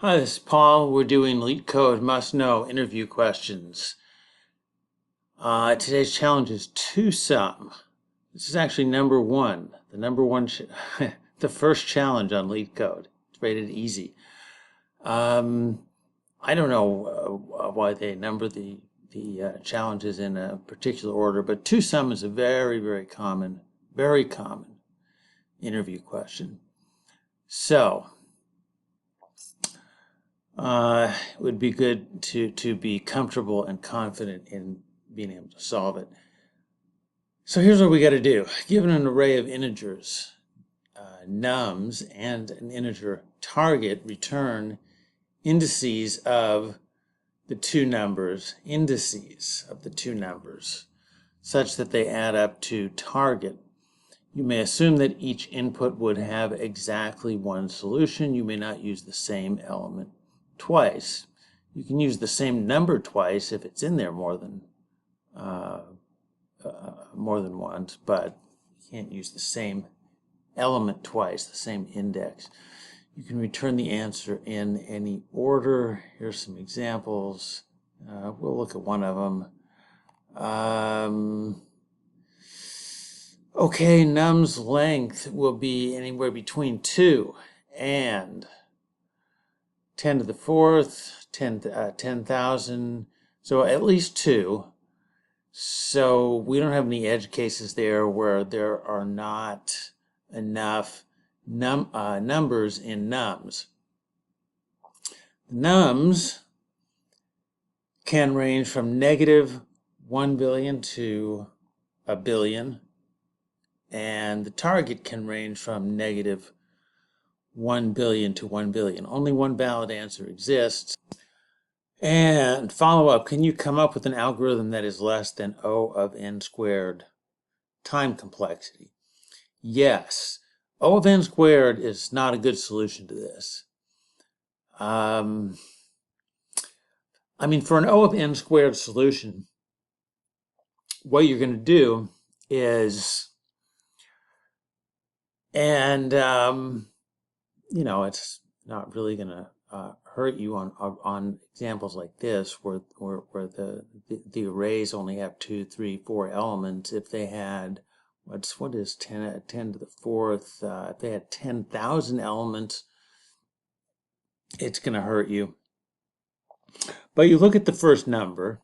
Hi, this is Paul. We're doing Leetcode must-know interview questions. Today's challenge is two sum. This is actually number one. The number one, the first challenge on Leetcode. It's rated easy. I don't know why they number the challenges in a particular order, but two sum is a very common interview question. So. It would be good to be comfortable and confident in being able to solve it. So here's what we got to do. Given an array of integers, nums, and an integer target, return indices of the two numbers, such that they add up to target. You may assume that each input would have exactly one solution. You may not use the same element twice. You can use the same number twice if it's in there more than once, but you can't use the same element twice, the same index. You can return the answer in any order. Here's some examples. We'll look at one of them. Okay, num's length will be anywhere between 2 and 10 to the fourth, 10,000, so at least 2. So we don't have any edge cases there where there are not enough numbers in nums. Nums can range from negative 1 billion to a billion, and the target can range from negative 1 billion to 1 billion. Only one valid answer exists. And follow up, can you come up with an algorithm that is less than O of n squared time complexity? Yes. O of n squared is not a good solution to this. I mean, for an O of n squared solution, what you're going to do is, and it's not really going to hurt you on examples like this where the arrays only have 2, 3, 4 elements. If they had what is 10 to the fourth, if they had 10,000 elements, it's going to hurt you. But you look at the first number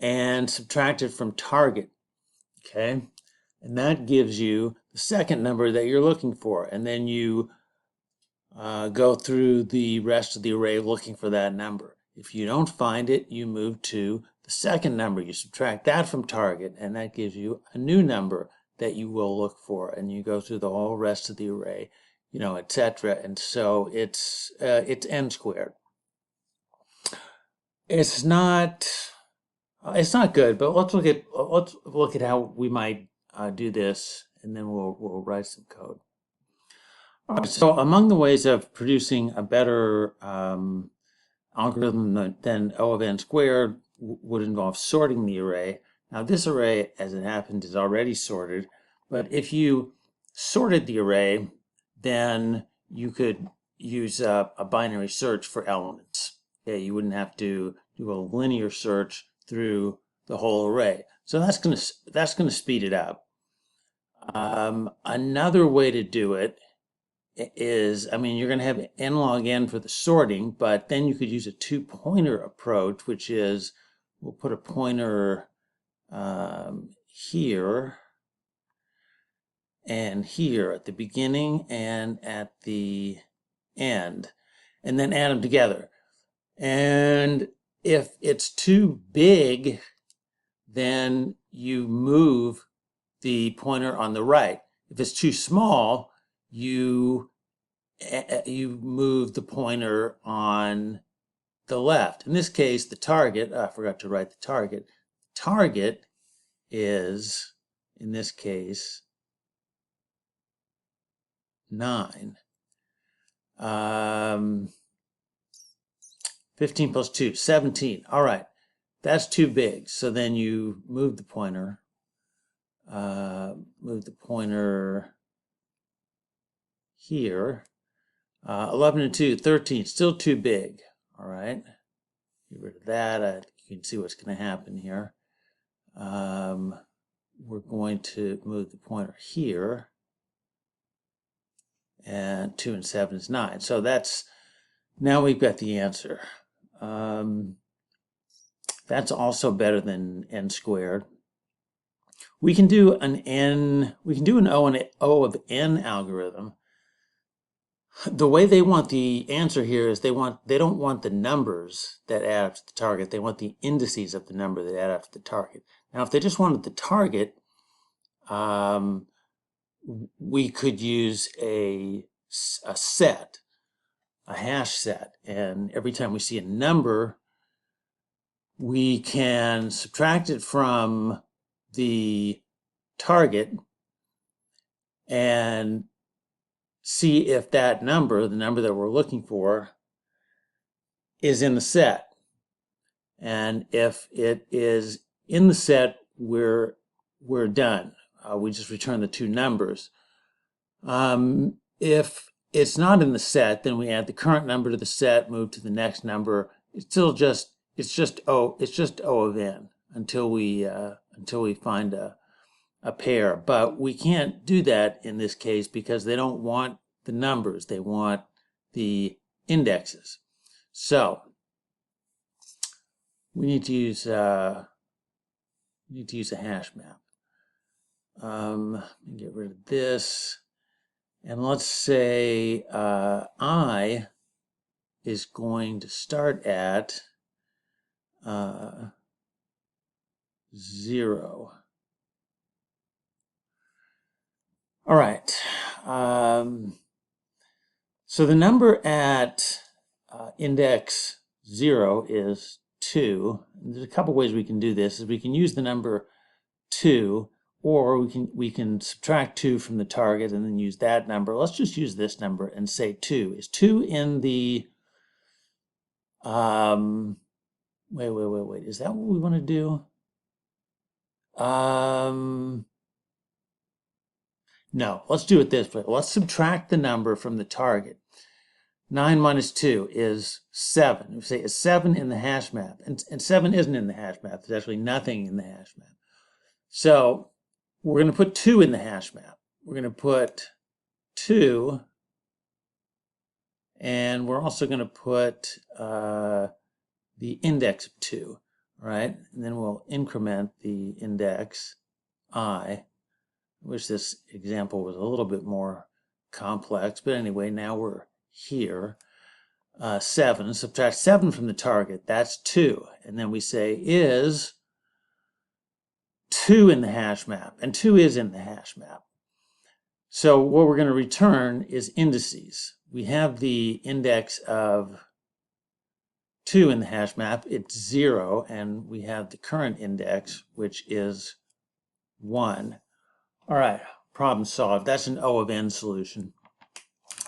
and subtract it from target, okay? And that gives you the second number that you're looking for, and then you go through the rest of the array looking for that number. If you don't find it, you move to the second number. You subtract that from target, and that gives you a new number that you will look for. And you go through the whole rest of the array, etc. And so it's n squared. It's not good, but let's look at how we might do this, and then we'll write some code. All right, so among the ways of producing a better algorithm than O of n squared would involve sorting the array. Now this array, as it happened, is already sorted, but if you sorted the array, then you could use a binary search for elements. Okay, you wouldn't have to do a linear search through the whole array. So that's gonna speed it up. Another way to do it is, you're going to have n log n for the sorting, but then you could use a two-pointer approach, which is we'll put a pointer here and here at the beginning and at the end, and then add them together. And if it's too big, then you move the pointer on the right. If it's too small, you move the pointer on the left. In this case, the target, I forgot to write the target. Target is, in this case, 9. 15 plus 2, 17. All right, that's too big. So then you move the pointer, here. 11 and 2, 13, still too big. All right, get rid of that. You can see what's going to happen here. We're going to move the pointer here, and 2 and 7 is 9. So that's, now we've got the answer. That's also better than n squared. We can do an O of n algorithm. The way they want the answer here is they don't want the numbers that add up to the target. They want the indices of the number that add up to the target. Now, if they just wanted the target, we could use a set, a hash set, and every time we see a number, we can subtract it from the target and see if that number, the number that we're looking for, is in the set. And if it is in the set, we're done. We just return the two numbers. If it's not in the set, then we add the current number to the set, move to the next number. It's just O of n until we find a pair. But we can't do that in this case because they don't want the numbers, they want the indexes. So we need to use a hash map. Get rid of this, and let's say I is going to start at 0. All right. So the number at index 0 is 2. There's a couple ways we can do this. We can use the number 2, or we can subtract 2 from the target and then use that number. Let's just use this number and say 2. Is 2 in the wait. Is that what we want to do? No, let's do it this way. Let's subtract the number from the target. 9 minus 2 is 7. We say is 7 in the hash map, and 7 isn't in the hash map. There's actually nothing in the hash map. So we're going to put 2 in the hash map. We're going to put 2, and we're also going to put the index of 2, right? And then we'll increment the index I. I wish this example was a little bit more complex, but anyway, now we're here. 7, subtract 7 from the target, that's 2. And then we say, is 2 in the hash map? And 2 is in the hash map. So what we're going to return is indices. We have the index of 2 in the hash map, it's 0, and we have the current index, which is 1. All right, problem solved. That's an O of n solution.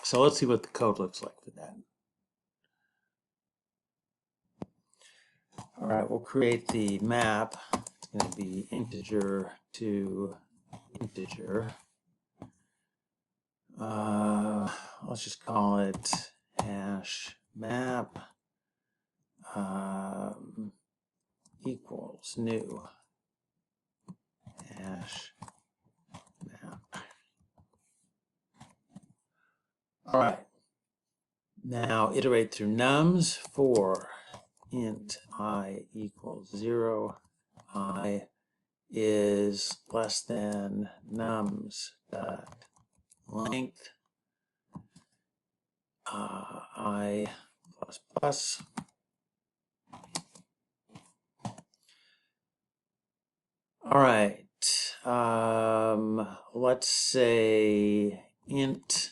So let's see what the code looks like for that. All right, we'll create the map. It's going to be integer to integer. Let's just call it hash map equals new hash map. All right, now iterate through nums for int I equals 0, I is less than nums dot length I plus plus. All right, let's say int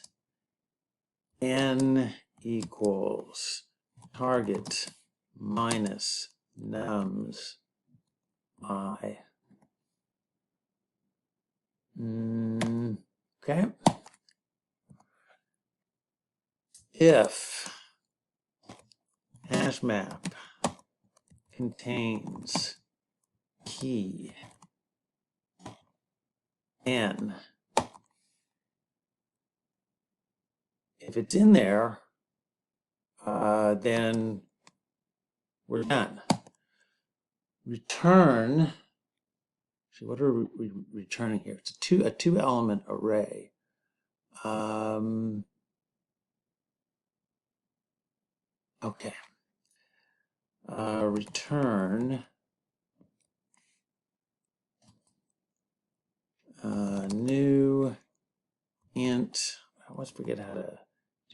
n equals target minus nums I. Okay. If hash map contains key n if it's in there, then we're done. Return. See, what are we returning here? It's a two element array. Okay. Return new int. I always forget how to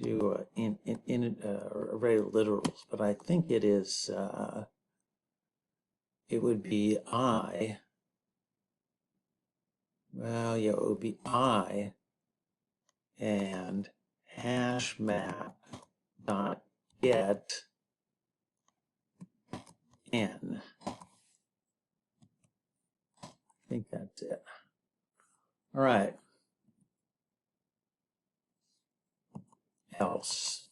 do array literals, but I think it is. It would be I. Well, yeah, it would be I and hashmap dot get n. I think that's it. All right. Else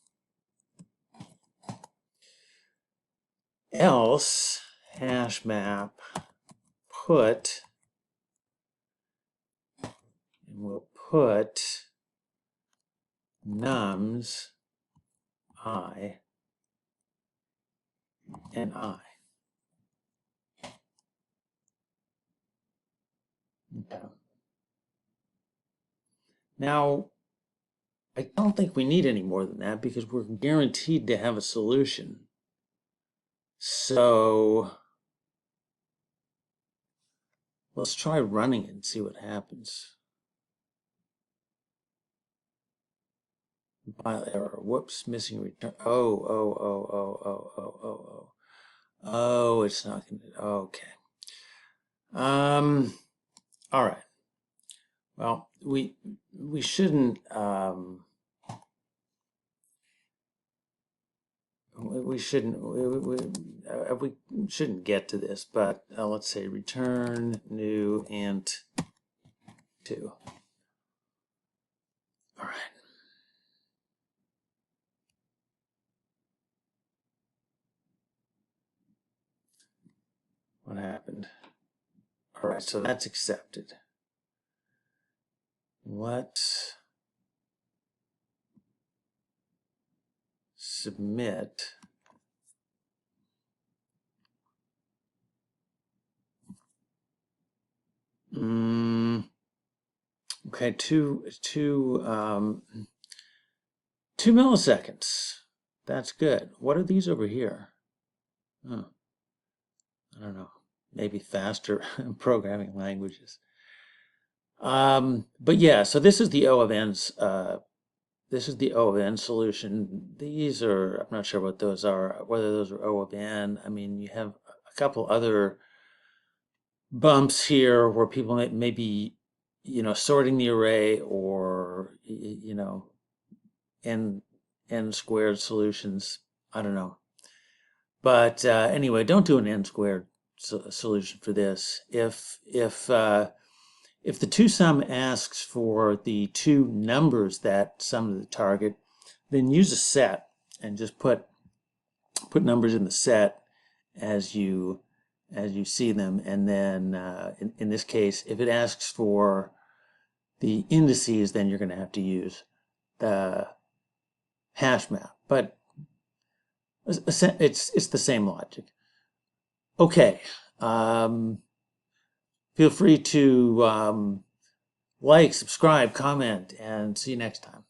hashmap put, and we'll put nums I and I. Okay. Now, I don't think we need any more than that because we're guaranteed to have a solution. So let's try running it and see what happens. Compile error. Whoops, missing return. Oh, it's not going to. Okay. All right. Well, we shouldn't. We shouldn't get to this, but let's say return new int 2. All right. What happened? All right, so that's accepted. Let's submit. Okay, two milliseconds. That's good. What are these over here? Oh, I don't know. Maybe faster programming languages. But yeah, so this is the O of N's. This is the O of N solution. These are, I'm not sure what those are, whether those are O of N. I mean, you have a couple other bumps here where people may be, sorting the array or, n squared solutions. I don't know. But anyway, don't do an n squared solution for this. If the toSum asks for the two numbers that sum to the target, then use a set and just put numbers in the set as you see them. And then in this case, if it asks for the indices, then you're going to have to use the hash map. But it's the same logic. Okay. Feel free to like, subscribe, comment, and see you next time.